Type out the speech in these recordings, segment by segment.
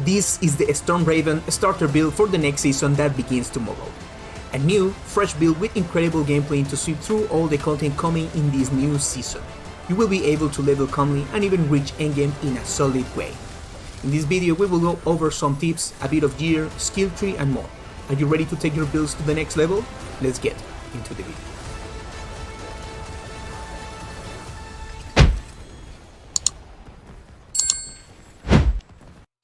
This is the Stormraven starter build for the next season that begins tomorrow. A new, fresh build with incredible gameplay to sweep through all the content coming in this new season. You will be able to level calmly and even reach endgame in a solid way. In this video we will go over some tips, a bit of gear, skill tree and more. Are you ready to take your builds to the next level? Let's get into the video.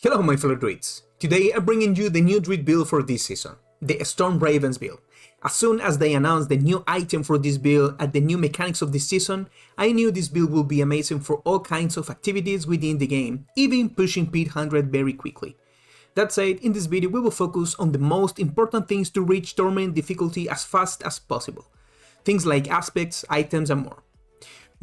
Hello my fellow druids. Today I'm bringing you the new druid build for this season, the Stormravens build. As soon as they announced the new item for this build and the new mechanics of this season, I knew this build would be amazing for all kinds of activities within the game, even pushing Pit 100 very quickly. That said, in this video we will focus on the most important things to reach tournament difficulty as fast as possible. Things like aspects, items and more.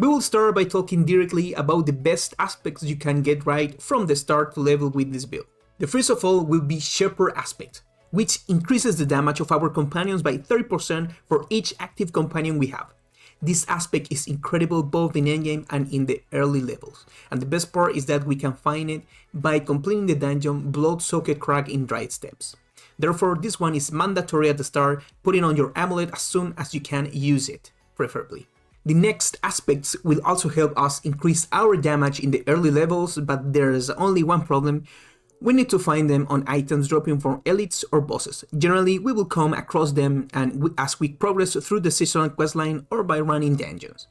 We will start by talking directly about the best aspects you can get right from the start to level with this build. The first of all will be Shepherd aspect, which increases the damage of our companions by 30% for each active companion we have. This aspect is incredible both in endgame and in the early levels, and the best part is that we can find it by completing the dungeon Blood-Soaked Crag in Dried Steppes. Therefore, this one is mandatory at the start, putting on your amulet as soon as you can use it, preferably. The next aspects will also help us increase our damage in the early levels, but there's only one problem. We need to find them on items dropping from elites or bosses. Generally, we will come across them as we progress through the seasonal questline or by running dungeons.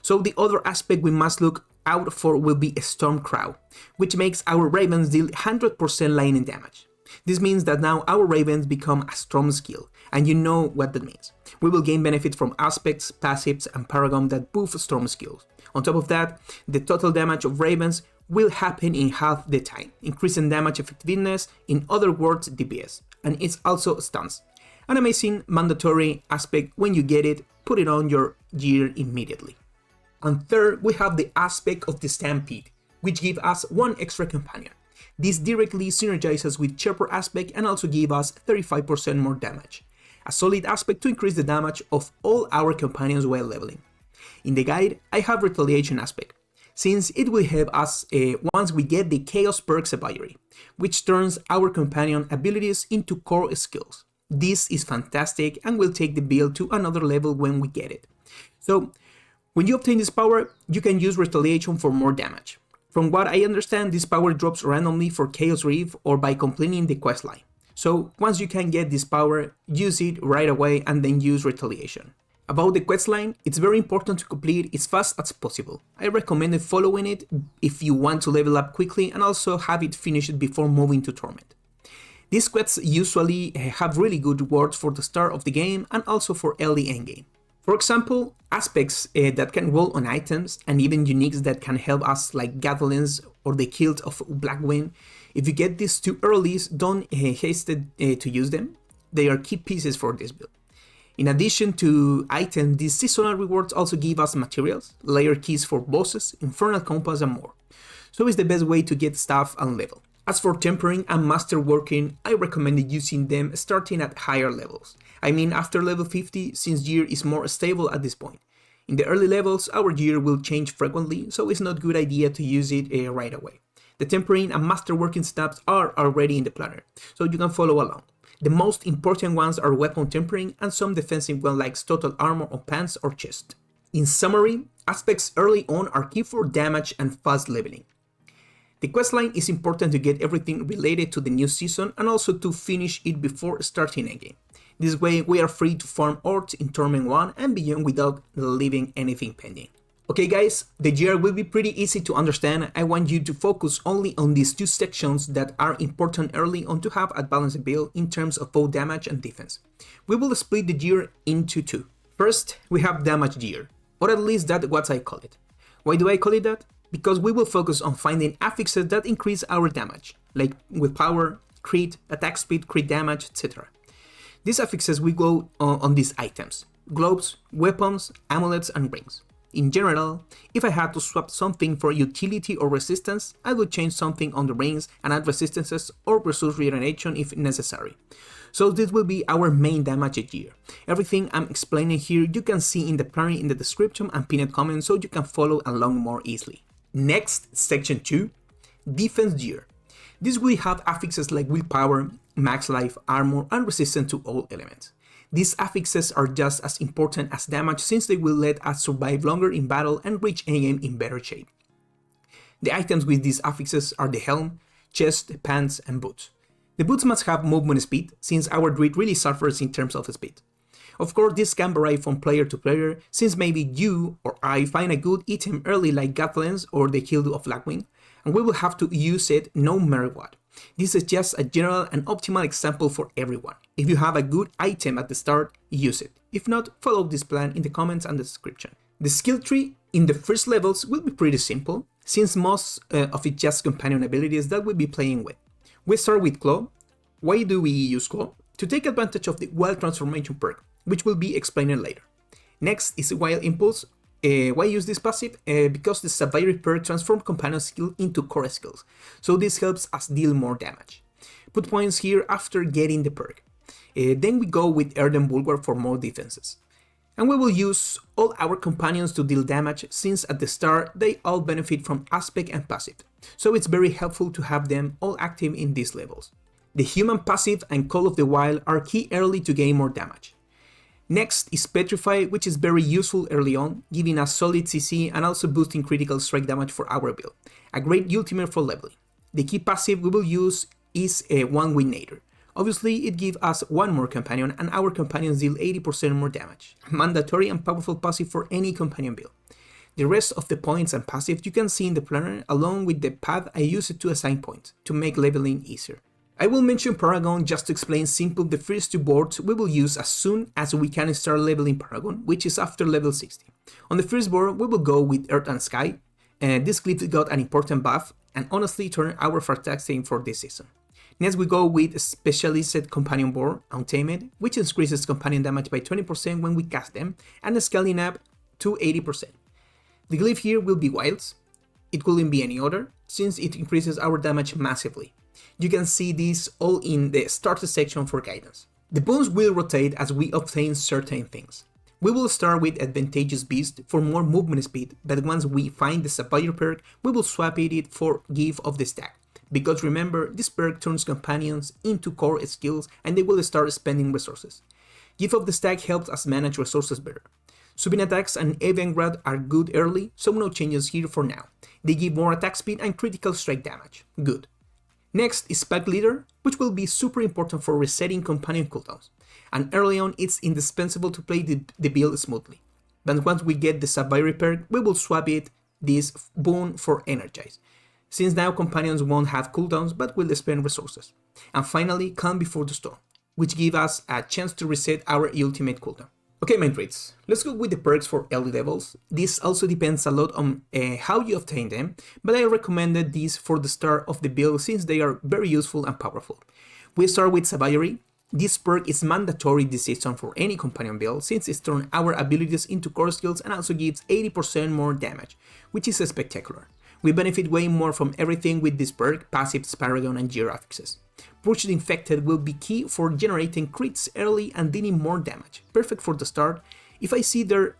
So the other aspect we must look out for will be a Storm Crow, which makes our ravens deal 100% lightning damage. This means that now our ravens become a storm skill, and you know what that means. We will gain benefit from aspects, passives and paragon that buff storm skills. On top of that, the total damage of ravens will happen in half the time, increasing damage effectiveness, in other words DPS, and it's also stuns. An amazing mandatory aspect. When you get it, put it on your gear immediately. And third, we have the aspect of the Stampede, which gives us one extra companion. This directly synergizes with Shepherd aspect and also gives us 35% more damage. A solid aspect to increase the damage of all our companions while leveling. In the guide, I have Retaliation aspect, since it will help us once we get the Chaos perks ability, which turns our companion abilities into core skills. This is fantastic and will take the build to another level when we get it. So, when you obtain this power, you can use Retaliation for more damage. From what I understand, this power drops randomly for Chaos Reef or by completing the questline. So once you can get this power, use it right away and then use Retaliation. About the questline, it's very important to complete as fast as possible. I recommend following it if you want to level up quickly and also have it finished before moving to Torment. These quests usually have really good rewards for the start of the game and also for early endgame. For example, aspects that can roll on items and even uniques that can help us like Gathelins or the Kilt of Blackwind. If you get these too early, don't hasten to use them. They are key pieces for this build. In addition to items, these seasonal rewards also give us materials, layer keys for bosses, infernal compass and more. So it's the best way to get stuff and level. As for tempering and masterworking, I recommend using them starting at higher levels. I mean after level 50, since gear is more stable at this point. In the early levels, our gear will change frequently, so it's not a good idea to use it right away. The tempering and masterworking steps are already in the planner, so you can follow along. The most important ones are weapon tempering and some defensive ones like total armor on pants or chest. In summary, aspects early on are key for damage and fast leveling. The questline is important to get everything related to the new season and also to finish it before starting endgame. This way we are free to farm hordes in Torment 1 and beyond without leaving anything pending. Okay guys, the GR will be pretty easy to understand. I want you to focus only on these two sections that are important early on to have a balanced build in terms of both damage and defense. We will split the gear into two. First, we have damage gear, or at least that's what I call it. Why do I call it that? Because we will focus on finding affixes that increase our damage, like with power, crit, attack speed, crit damage, etc. These affixes will go on these items: globes, weapons, amulets and rings. In general, if I had to swap something for utility or resistance, I would change something on the rings and add resistances or resource regeneration if necessary. So this will be our main damage gear. Everything I'm explaining here you can see in the planner in the description and pinned comment so you can follow along more easily. Next, section 2, defense gear. This will have affixes like willpower, max life, armor, and resistance to all elements. These affixes are just as important as damage since they will let us survive longer in battle and reach endgame in better shape. The items with these affixes are the helm, chest, pants, and boots. The boots must have movement speed since our druid really suffers in terms of speed. Of course, this can vary from player to player since maybe you or I find a good item early like Godlens or the Hilt of Blackwing, and we will have to use it no matter what. This is just a general and optimal example for everyone. If you have a good item at the start, use it. If not, follow this plan in the comments and the description. The skill tree in the first levels will be pretty simple, since most of it just companion abilities that we'll be playing with. We start with Claw. Why do we use Claw? To take advantage of the Wild Transformation perk, which will be explained later. Next is Wild Impulse. Why use this passive? Because the Zaior perk transforms companion skill into core skills, so this helps us deal more damage. Put points here after getting the perk. Then we go with Earthen Bulwark for more defenses. And we will use all our companions to deal damage since at the start they all benefit from aspect and passive, so it's very helpful to have them all active in these levels. The human passive and Call of the Wild are key early to gain more damage. Next is Petrify, which is very useful early on, giving us solid CC and also boosting critical strike damage for our build. A great ultimate for leveling. The key passive we will use is a One Wing Nader. Obviously, it gives us one more companion and our companions deal 80% more damage. A mandatory and powerful passive for any companion build. The rest of the points and passive you can see in the planner along with the path I use it to assign points, to make leveling easier. I will mention Paragon just to explain simple the first two boards we will use as soon as we can start leveling Paragon, which is after level 60. On the first board we will go with Earth and Sky, and this clip got an important buff and honestly turned our fantastic for this season. Next we go with Specialized Companion board, Untamed, which increases companion damage by 20% when we cast them, and scaling up to 80%. The glyph here will be Wilds. It couldn't be any other, since it increases our damage massively. You can see this all in the starter section for guidance. The boons will rotate as we obtain certain things. We will start with Advantageous Beast for more movement speed, but once we find the Zaior perk, we will swap it for Gift of the Stack. Because remember, this perk turns companions into core skills and they will start spending resources. Gift of the Stack helps us manage resources better. Subin attacks and Eventgrad are good early, so no changes here for now. They give more attack speed and critical strike damage. Good. Next is Pack Leader, which will be super important for resetting companion cooldowns, and early on it's indispensable to play the build smoothly. But once we get the Zaior perk, we will swap this boon for Energize, since now companions won't have cooldowns but will spend resources. And finally, Calm Before the Storm, which gives us a chance to reset our ultimate cooldown. Okay, main traits. Let's go with the perks for early levels. This also depends a lot on how you obtain them, but I recommended these for the start of the build since they are very useful and powerful. We start with Zaior. This perk is mandatory this season for any companion build since it turns our abilities into core skills and also gives 80% more damage, which is spectacular. We benefit way more from everything with this perk, passives, Paragon and gear affixes. Push the Infected will be key for generating crits early and dealing more damage, perfect for the start. If I see there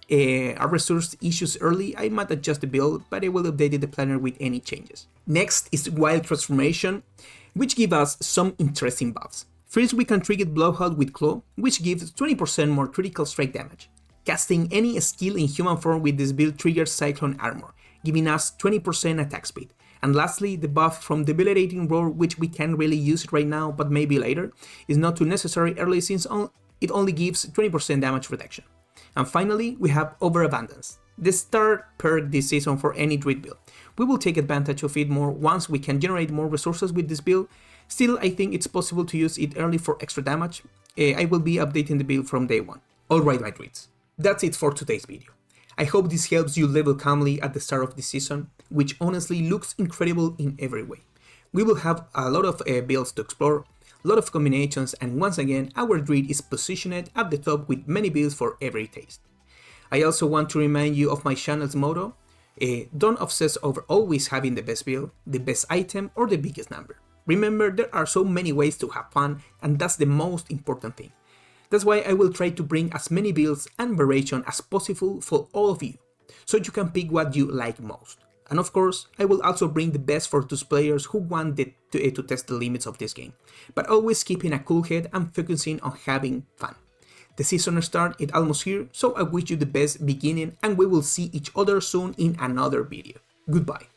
are resource issues early, I might adjust the build, but I will update the planner with any changes. Next is Wild Transformation, which gives us some interesting buffs. First we can trigger Bloodhound with Claw, which gives 20% more critical strike damage. Casting any skill in human form with this build triggers Cyclone Armor, giving us 20% attack speed. And lastly, the buff from Debilitating Roar, which we can't really use right now but maybe later, is not too necessary early since it only gives 20% damage reduction. And finally, we have Overabundance, the start perk this season for any druid build. We will take advantage of it more once we can generate more resources with this build. Still, I think it's possible to use it early for extra damage. I will be updating the build from day one. Alright my druids, that's it for today's video. I hope this helps you level calmly at the start of the season, which honestly looks incredible in every way. We will have a lot of builds to explore, a lot of combinations, and once again our druid is positioned at the top with many builds for every taste. I also want to remind you of my channel's motto, don't obsess over always having the best build, the best item, or the biggest number. Remember, there are so many ways to have fun, and that's the most important thing. That's why I will try to bring as many builds and variation as possible for all of you, so you can pick what you like most. And of course, I will also bring the best for those players who want to test the limits of this game, but always keeping a cool head and focusing on having fun. The season start is almost here, so I wish you the best beginning and we will see each other soon in another video. Goodbye.